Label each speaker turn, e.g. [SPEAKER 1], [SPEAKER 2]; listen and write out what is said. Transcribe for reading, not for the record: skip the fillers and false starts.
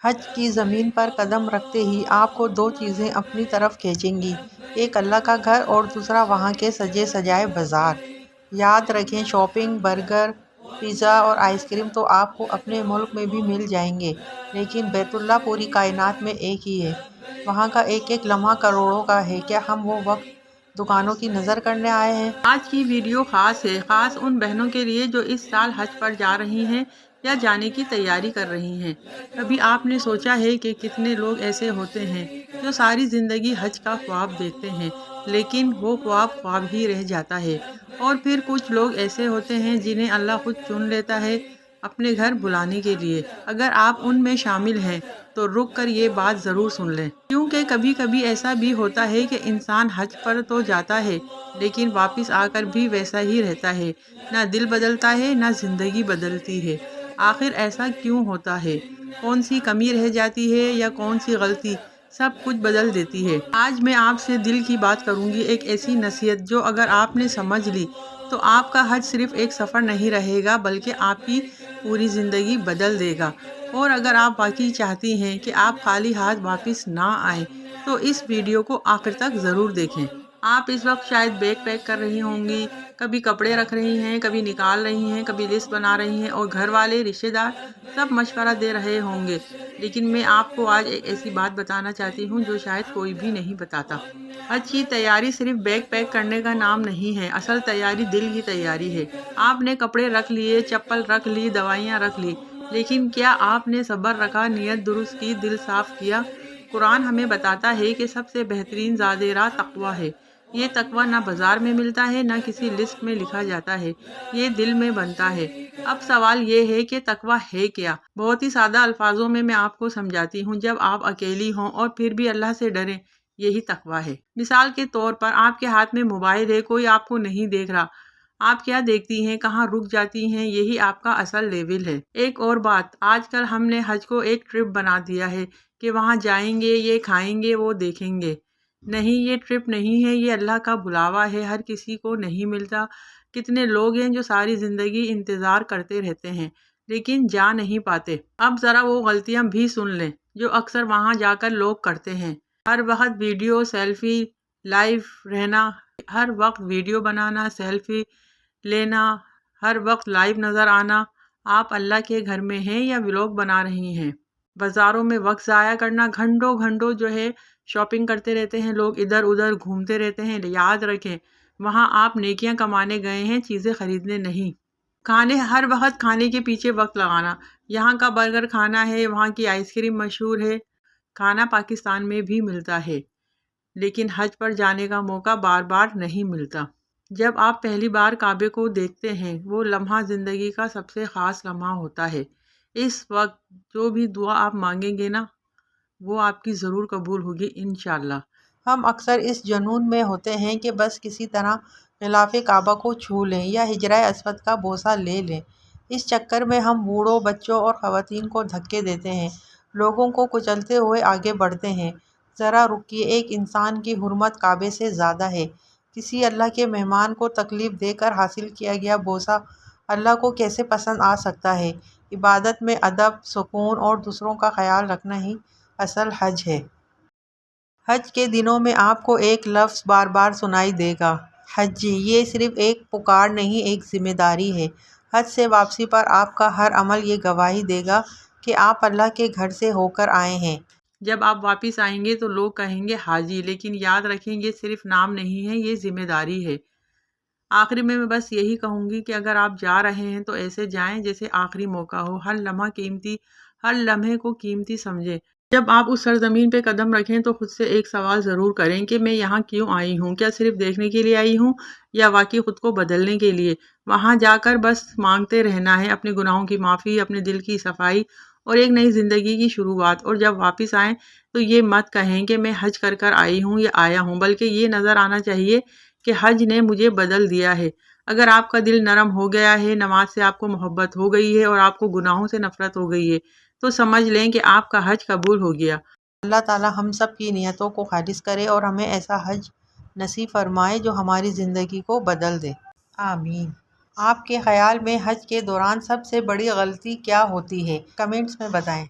[SPEAKER 1] حج کی زمین پر قدم رکھتے ہی آپ کو دو چیزیں اپنی طرف کھینچیں گی، ایک اللہ کا گھر اور دوسرا وہاں کے سجے سجائے بازار۔ یاد رکھیں، شاپنگ، برگر، پیزا اور آئس کریم تو آپ کو اپنے ملک میں بھی مل جائیں گے، لیکن بیت اللہ پوری کائنات میں ایک ہی ہے۔ وہاں کا ایک ایک لمحہ کروڑوں کا ہے۔ کیا ہم وہ وقت دکانوں کی نظر کرنے آئے ہیں؟
[SPEAKER 2] آج کی ویڈیو خاص ہے، خاص ان بہنوں کے لیے جو اس سال حج پر جا رہی ہیں یا جانے کی تیاری کر رہی ہیں۔ کبھی آپ نے سوچا ہے کہ کتنے لوگ ایسے ہوتے ہیں جو ساری زندگی حج کا خواب دیکھتے ہیں، لیکن وہ خواب خواب ہی رہ جاتا ہے؟ اور پھر کچھ لوگ ایسے ہوتے ہیں جنہیں اللہ خود چن لیتا ہے اپنے گھر بلانے کے لیے۔ اگر آپ ان میں شامل ہیں تو رک کر یہ بات ضرور سن لیں، کیونکہ کبھی کبھی ایسا بھی ہوتا ہے کہ انسان حج پر تو جاتا ہے لیکن واپس آ کر بھی ویسا ہی رہتا ہے، نہ دل بدلتا ہے نہ زندگی بدلتی ہے۔ آخر ایسا کیوں ہوتا ہے؟ کون سی کمی رہ جاتی ہے یا کون سی غلطی سب کچھ بدل دیتی ہے؟ آج میں آپ سے دل کی بات کروں گی، ایک ایسی نصیحت جو اگر آپ نے سمجھ لی تو آپ کا حج صرف ایک سفر نہیں رہے گا بلکہ آپ کی پوری زندگی بدل دے گا۔ اور اگر آپ واقعی چاہتی ہیں کہ آپ خالی ہاتھ واپس نہ آئیں تو اس ویڈیو کو آخر تک ضرور دیکھیں۔ آپ اس وقت شاید بیگ پیک کر رہی ہوں گی، کبھی کپڑے رکھ رہی ہیں، کبھی نکال رہی ہیں، کبھی لسٹ بنا رہی ہیں، اور گھر والے، رشتہ دار سب مشورہ دے رہے ہوں گے۔ لیکن میں آپ کو آج ایک ایسی بات بتانا چاہتی ہوں جو شاید کوئی بھی نہیں بتاتا۔ حج کی تیاری صرف بیگ پیک کرنے کا نام نہیں ہے، اصل تیاری دل کی تیاری ہے۔ آپ نے کپڑے رکھ لیے، چپل رکھ لی، دوائیاں رکھ لی، لیکن کیا آپ نے صبر رکھا، نیت درست کی، دل صاف کیا؟ قرآن ہمیں بتاتا ہے کہ سب سے بہترین زاد راہ تقویٰ ہے۔ یہ تقویٰ نہ بازار میں ملتا ہے نہ کسی لسٹ میں لکھا جاتا ہے، یہ دل میں بنتا ہے۔ اب سوال یہ ہے کہ تقویٰ ہے کیا؟ بہت ہی سادہ الفاظوں میں آپ کو سمجھاتی ہوں۔ جب آپ اکیلی ہوں اور پھر بھی اللہ سے ڈریں، یہی تقویٰ ہے۔ مثال کے طور پر آپ کے ہاتھ میں موبائل ہے، کوئی آپ کو نہیں دیکھ رہا، آپ کیا دیکھتی ہیں، کہاں رک جاتی ہیں، یہی آپ کا اصل لیول ہے۔ ایک اور بات، آج کل ہم نے حج کو ایک ٹرپ بنا دیا ہے کہ وہاں جائیں گے، یہ کھائیں گے، وہ دیکھیں گے۔ نہیں، یہ ٹرپ نہیں ہے، یہ اللہ کا بلاوا ہے، ہر کسی کو نہیں ملتا۔ کتنے لوگ ہیں جو ساری زندگی انتظار کرتے رہتے ہیں لیکن جا نہیں پاتے۔ اب ذرا وہ غلطیاں بھی سن لیں جو اکثر وہاں جا کر لوگ کرتے ہیں۔ ہر وقت ویڈیو، سیلفی، لائیو رہنا، ہر وقت ویڈیو بنانا، سیلفی لینا، ہر وقت لائیو نظر آنا۔ آپ اللہ کے گھر میں ہیں یا ولاگ بنا رہی ہیں؟ بازاروں میں وقت ضائع کرنا، گھنٹوں گھنٹوں جو ہے شاپنگ کرتے رہتے ہیں لوگ، ادھر ادھر گھومتے رہتے ہیں۔ یاد رکھیں، وہاں آپ نیکیاں کمانے گئے ہیں، چیزیں خریدنے نہیں۔ ہر وقت کھانے کے پیچھے وقت لگانا، یہاں کا برگر کھانا ہے، وہاں کی آئس کریم مشہور ہے۔ کھانا پاکستان میں بھی ملتا ہے لیکن حج پر جانے کا موقع بار بار نہیں ملتا۔ جب آپ پہلی بار کعبے کو دیکھتے ہیں، وہ لمحہ زندگی کا سب سے خاص لمحہ ہوتا ہے۔ اس وقت جو بھی دعا آپ مانگیں گے نا، وہ آپ کی ضرور قبول ہوگی انشاءاللہ۔
[SPEAKER 1] ہم اکثر اس جنون میں ہوتے ہیں کہ بس کسی طرح غلاف کعبہ کو چھو لیں یا حجرہ اسود کا بوسہ لے لیں۔ اس چکر میں ہم بوڑھوں، بچوں اور خواتین کو دھکے دیتے ہیں، لوگوں کو کچلتے ہوئے آگے بڑھتے ہیں۔ ذرا رکیے، ایک انسان کی حرمت کعبے سے زیادہ ہے۔ کسی اللہ کے مہمان کو تکلیف دے کر حاصل کیا گیا بوسہ اللہ کو کیسے پسند آ سکتا ہے؟ عبادت میں ادب، سکون اور دوسروں کا خیال رکھنا ہی اصل حج ہے۔ حج کے دنوں میں آپ کو ایک لفظ بار بار سنائی دے گا، حجی۔ یہ صرف ایک پکار نہیں، ایک ذمہ داری ہے۔ حج سے واپسی پر آپ کا ہر عمل یہ گواہی دے گا کہ آپ اللہ کے گھر سے ہو کر آئے ہیں۔
[SPEAKER 2] جب آپ واپس آئیں گے تو لوگ کہیں گے حاجی، لیکن یاد رکھیں یہ صرف نام نہیں ہے، یہ ذمہ داری ہے۔ آخری میں بس یہی کہوں گی کہ اگر آپ جا رہے ہیں تو ایسے جائیں جیسے آخری موقع ہو، ہر لمحہ قیمتی، ہر لمحے کو قیمتی سمجھیں۔ جب آپ اس سرزمین پہ قدم رکھیں تو خود سے ایک سوال ضرور کریں کہ میں یہاں کیوں آئی ہوں؟ کیا صرف دیکھنے کے لیے آئی ہوں یا واقعی خود کو بدلنے کے لیے؟ وہاں جا کر بس مانگتے رہنا ہے اپنے گناہوں کی معافی، اپنے دل کی صفائی اور ایک نئی زندگی کی شروعات۔ اور جب واپس آئیں تو یہ مت کہیں کہ میں حج کر کر آئی ہوں یا آیا ہوں، بلکہ یہ نظر آنا چاہیے کہ حج نے مجھے بدل دیا ہے۔ اگر آپ کا دل نرم ہو گیا ہے، نماز سے آپ کو محبت ہو گئی ہے اور آپ کو گناہوں سے نفرت ہو گئی ہے، تو سمجھ لیں کہ آپ کا حج قبول ہو گیا۔
[SPEAKER 1] اللہ تعالیٰ ہم سب کی نیتوں کو خالص کرے اور ہمیں ایسا حج نصیب فرمائے جو ہماری زندگی کو بدل دے۔ آمین۔ آپ کے خیال میں حج کے دوران سب سے بڑی غلطی کیا ہوتی ہے؟ کمنٹس میں بتائیں۔